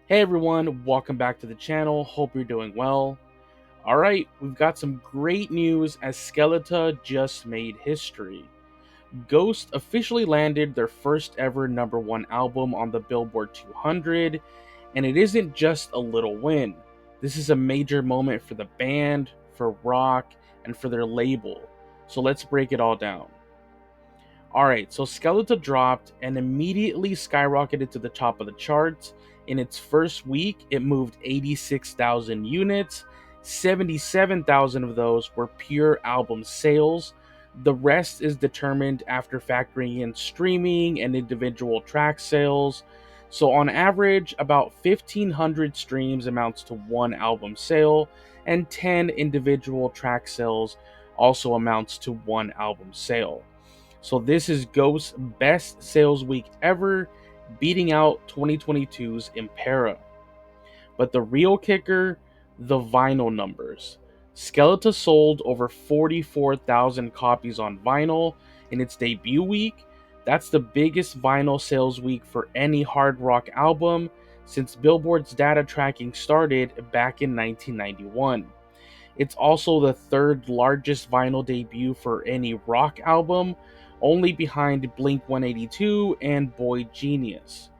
Hey everyone, welcome back to the channel. Hope you're doing well. Alright, we've got some great news as Skeleta just made history. Ghost officially landed their first ever #1 album on the Billboard 200, and it isn't just a little win. This is a major moment for the band, for rock, and for their label. So let's break it all down. Alright, so Skeleta dropped and immediately skyrocketed to the top of the charts. In its first week, it moved 86,000 units. 77,000 of those were pure album sales. The rest is determined after factoring in streaming and individual track sales. So on average, about 1,500 streams amounts to one album sale, and 10 individual track sales also amounts to one album sale. So this is Ghost's best sales week ever, beating out 2022's Impera. But the real kicker, the vinyl numbers. Skeleta sold over 44,000 copies on vinyl in its debut week. That's the biggest vinyl sales week for any hard rock album since Billboard's data tracking started back in 1991. It's also the third largest vinyl debut for any rock album, only behind Blink 182 and Boy Genius.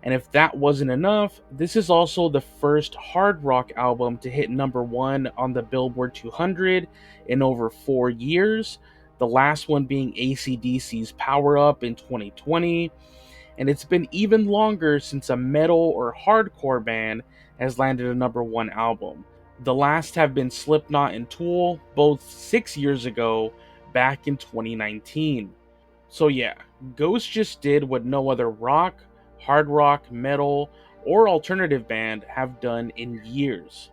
And if that wasn't enough, this is also the first hard rock album to hit #1 on the Billboard 200 in over 4 years, the last one being AC/DC's Power Up in 2020. And it's been even longer since a metal or hardcore band has landed a #1 album. The last have been Slipknot and Tool, both 6 years ago, back in 2019. So yeah, Ghost just did what no other rock, hard rock, metal, or alternative band have done in years.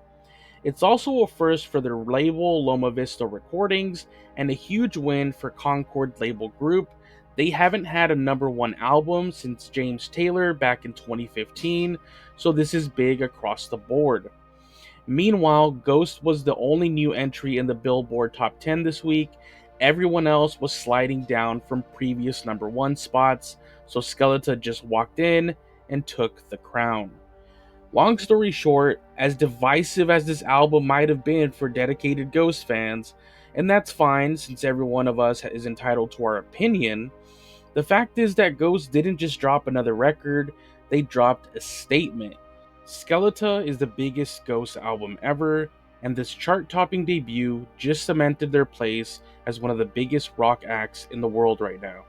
It's also a first for their label Loma Vista Recordings and a huge win for Concord Label Group. They haven't had a #1 album since James Taylor back in 2015, so this is big across the board. Meanwhile, Ghost was the only new entry in the Billboard Top 10 this week. Everyone else was sliding down from previous #1 spots, so Skeleta just walked in and took the crown. Long story short, as divisive as this album might have been for dedicated Ghost fans, and that's fine since every one of us is entitled to our opinion, the fact is that Ghost didn't just drop another record, they dropped a statement. Skeleta is the biggest Ghost album ever, and this chart-topping debut just cemented their place as one of the biggest rock acts in the world right now.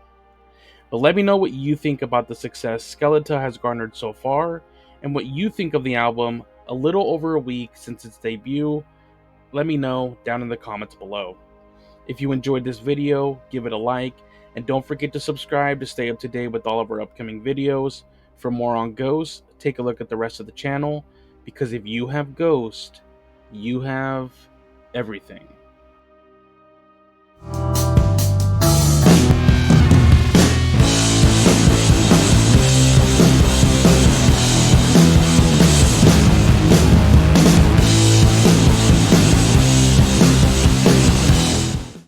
But let me know what you think about the success Skeleta has garnered so far, and what you think of the album a little over a week since its debut. Let me know down in the comments below. If you enjoyed this video, give it a like, and don't forget to subscribe to stay up to date with all of our upcoming videos. For more on Ghost, take a look at the rest of the channel, because if you have Ghost, you have everything.